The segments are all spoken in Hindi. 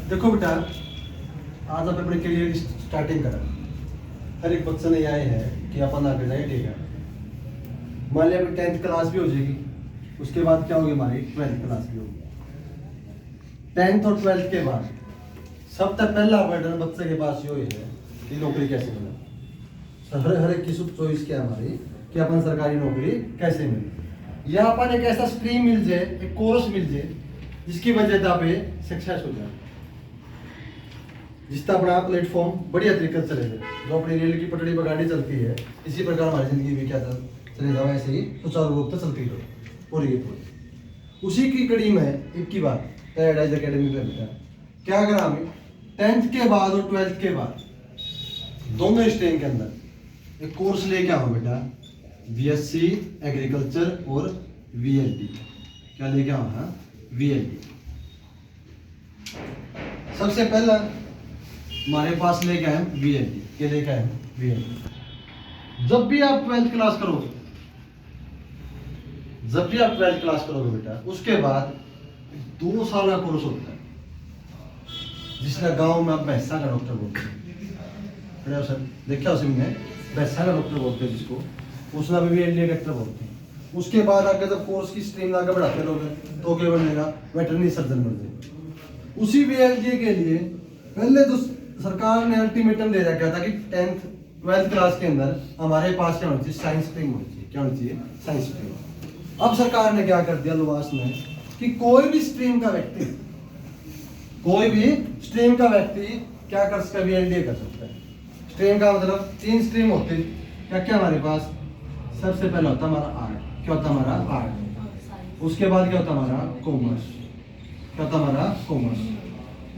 देखो बेटा, आज आप अपने करियर की स्टार्टिंग करा। हर एक बच्चे ने आए है कि अपन आगे जाए, ठीक है। मान लिया 10th क्लास भी हो जाएगी, उसके बाद क्या होगी हमारी 12th क्लास भी होगी। 10th और 12th के बाद सबसे पहला बर्डन बच्चे के पास ये है कि नौकरी कैसे मिले। हर एक की सब चॉइस क्या है हमारी कि अपन सरकारी नौकरी कैसे मिले, या अपन एक ऐसा स्ट्रीम मिल जाए, एक कोर्स मिल जाए जिसकी वजह पे सक्सेस हो जाए, जिसका अपना प्लेटफॉर्म बढ़िया तरीके से चले जाए। जो अपनी रेल की पटड़ी पर गाड़ी चलती है, इसी प्रकार हमारी जिंदगी भी क्या चले जाओ, ऐसे ही सुचारू रूप से चलती रहो पूरी पूरी। उसी की कड़ी में एक की बात पैराडाइज एकेडमी पे बेटा क्या करा हमें 10th के बाद और 12th के बाद दोनों स्ट्रीम के अंदर एक कोर्स लेके आओ बेटा, बीएससी एग्रीकल्चर और वीएलडी। क्या लेके आओ? हाँ, वीएलडी। सबसे पहला हमारे पास लेके आए वीएलडी। क्या लेके आए? वीएलडी। जब भी आप 12th क्लास करोगे, बेटा, उसके बाद 2 साल का कोर्स होता है जिसका गांव में आप भैंसा का डॉक्टर बोलते हैं। देखा उसे मैंने, भैंसा का डॉक्टर बोलते हैं जिसको, उसका भी वीएलडी डॉक्टर बोलते हैं। उसके बाद आगे जब कोर्स की स्ट्रीम आगे बढ़ाते रहोगे तो क्या बनेगा? वेटरनरी सर्जन बन जाए। उसी वीएलडी के लिए पहले तो सरकार ने अल्टीमेटम दे रखा था कि 10th 12th क्लास के अंदर हमारे पास क्या होना चाहिए? साइंस स्ट्रीम होनी चाहिए। क्या होनी चाहिए? Science stream. अब सरकार ने क्या कर दिया लुवास में कि कोई भी स्ट्रीम का व्यक्ति क्या कर सकता है? वीएलडी कर सकता है। स्ट्रीम का मतलब 3 स्ट्रीम होते हैं। क्या क्या हमारे पास? सबसे पहला होता हमारा आर्ट। क्या होता हमारा? आर्ट। उसके बाद क्या होता हमारा? कॉमर्स। क्या होता हमारा? कॉमर्स।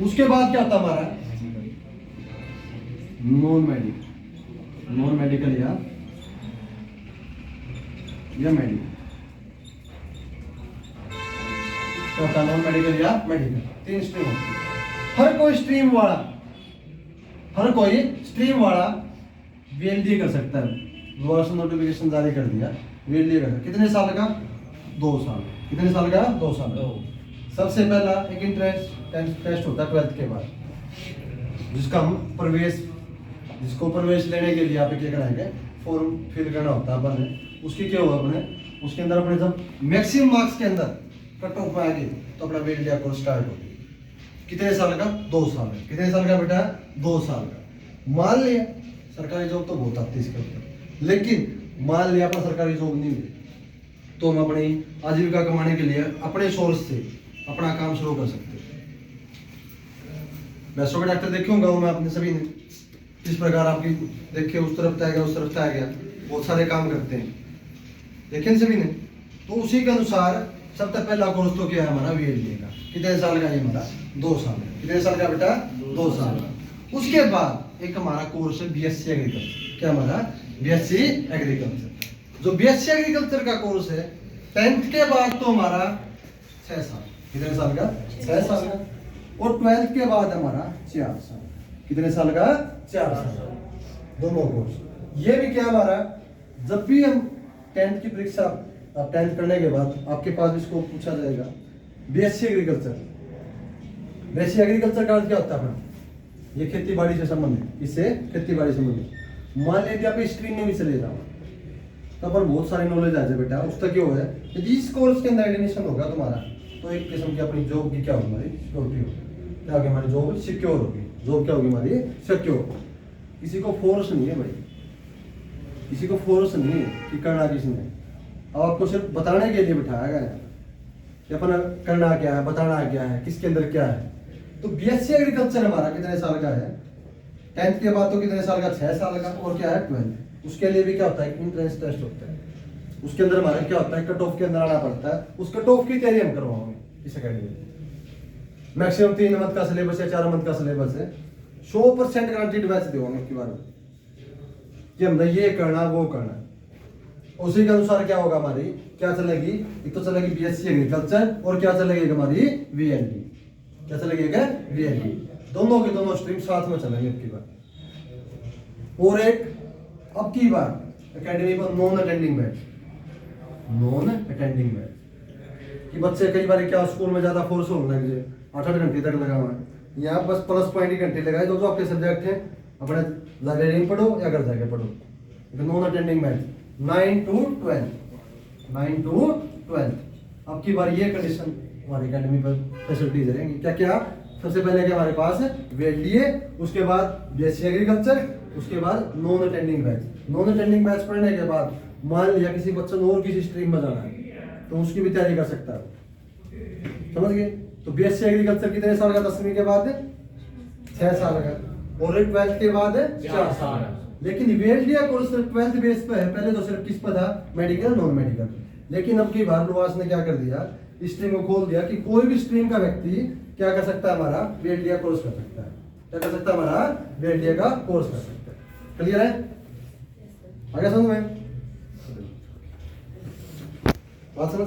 उसके बाद क्या होता हमारा? नॉन मेडिकल या मेडिकल। क्या होता? नॉन मेडिकल या मेडिकल। 3 स्ट्रीम होती है। हर कोई स्ट्रीम वाला वीएलडी कर सकता है। गवर्नमेंट नोटिफिकेशन जारी कर दिया, वीएलडी कर। कितने साल का? 2 साल। कितने साल का? 2 साल। सबसे पहला एक इंट्रेंस टेस्ट होता है 12th के बाद, जिसको प्रवेश लेने के लिए आप क्या कराएंगे? फॉर्म फिल करना होता है अपने। उसकी क्या होगा अपने? उसके अंदर अपने जब मैक्सिमम मार्क्स के अंदर कट ऑफ आएगी तो अपना वीएलडी कोर्स स्टार्ट होगी। कितने साल का? 2 साल। कितने साल का बेटा? 2 साल का। मान लिया सरकारी जॉब तो बहुत आती है इसके ऊपर, लेकिन मान लिया अपन सरकारी जॉब नहीं मिली तो हम अपनी आजीविका कमाने के लिए अपने सोर्स से अपना काम शुरू कर सकते हैं। वैसे डॉक्टर देखे होंगे गाँव में आपने सभी ने, इस प्रकार आपकी देखे उस तरफ तय गया, उस तरफ तय गया, बहुत सारे काम करते हैं, देखे सभी ने। तो उसी के अनुसार सबसे पहला कोर्स तो क्या है हमारा? वीएलडी का। कितने साल का? ये हमारा 2 साल। कितने साल का बेटा? 2 साल का। उसके बाद एक हमारा कोर्स है बीएससी एग्रीकल्चर। क्या हमारा? BSc agriculture. जो बीएससी एग्रीकल्चर का कोर्स है 10th के बाद तो हमारा 6 साल। कितने साल का? 6 साल का। और 12th के बाद हमारा 4 साल। कितने साल का? 4 साल। दोनों कोर्स। ये भी क्या हमारा, जब भी हम 10th की परीक्षा, आप 10th करने के बाद आपके पास भी इसको पूछा जाएगा बीएससी एग्रीकल्चर। बीएससी एग्रीकल्चर का अर्थ क्या होता है अपना? ये खेती बाड़ी से संबंधित। इससे खेती बाड़ी से संबंधित। मान लीजिए आप स्ट्रीम में भी चले जाओ तो पर बहुत सारी नॉलेज आ जाए बेटा। उसका क्या है कि इस कोर्स के अंदर एडमिशन होगा तुम्हारा तो एक किस्म की अपनी जॉब की क्या होगी? हमारी सिक्योरिटी होगी। क्या होगी? हमारी जॉब सिक्योर होगी। जॉब क्या होगी हमारी? सिक्योर। किसी को फोर्स नहीं है भाई, किसी को फोर्स नहीं है कि करना किसने। अब आपको सिर्फ बताने के लिए बिठाया गया है कि अपन करना क्या है, बताना क्या है, किसके अंदर क्या है। तो बीएससी एग्रीकल्चर हमारा कितने साल का है? 10th के बाद तो कितने साल का? 6 साल का। और क्या है? 12th। उसके लिए भी क्या होता है? इंट्रेंस टेस्ट होता है। उसके अंदर हमारा क्या होता है? कट ऑफ के अंदर आना पड़ता है। उस कट ऑफ की तैयारी हम करवाओगे इस अकेडमी में। मैक्सिमम 3 मंथ का सिलेबस है, 4 मंथ का सिलेबस है। 100% गारंटीड बैच देवांगे की बार कि हमने ये करना वो करना। उसी के अनुसार क्या होगा? हमारी क्या चलेगी? एक तो चलेगी बीएससी एग्रीकल्चर और क्या चलेगी हमारी? वीएलडी। क्या चलेगा? वीएलडी। दोनों के दोनों स्ट्रीम साथ में चलेंगे अब की बार। और एक अब की बार एकेडमी पर नॉन अटेंडिंग बैच कि बच्चे कई बार क्या स्कूल में ज्यादा फोर्स होने लग जाए, 8-8 घंटे तक लगा हुआ है, यहाँ बस प्लस पॉइंट की घंटे लगाए, जो आपके सब्जेक्ट हैं अपने लाइब्रेरी में पढ़ो या घर जाके पढ़ो। Non attending batch 9 to 12। अब की बार ये कंडीशन हमारी अकेडमी पर फैसिलिटीज रहेंगी। क्या क्या? सबसे पहले क्या हमारे पास है VLDA, उसके बाद BSc एग्रीकल्चर, उसके बाद non attending batch. Non attending batch पढ़ने के बाद मान लिया किसी बच्चे ने और किसी स्ट्रीम में जाना है तो उसकी भी तैयारी कर सकता है, समझ गए? तो BSc एग्रीकल्चर कितने साल का? 10वीं के बाद 6 साल का, और 12th के बाद 4 साल। लेकिन VLDA कोर्स सिर्फ 12th बेस पे है, पहले तो सिर्फ किस पर था? Medical, non medical. लेकिन अब की बार लुवास ने क्या कर दिया, स्ट्रीम को खोल दिया कि कोई भी स्ट्रीम का व्यक्ति क्या कर सकता है? हमारा VLDA कोर्स कर सकता है। क्या कर सकता है? हमारा VLDA का कोर्स कर सकता है। क्लियर है? आगे समझ में बात समझ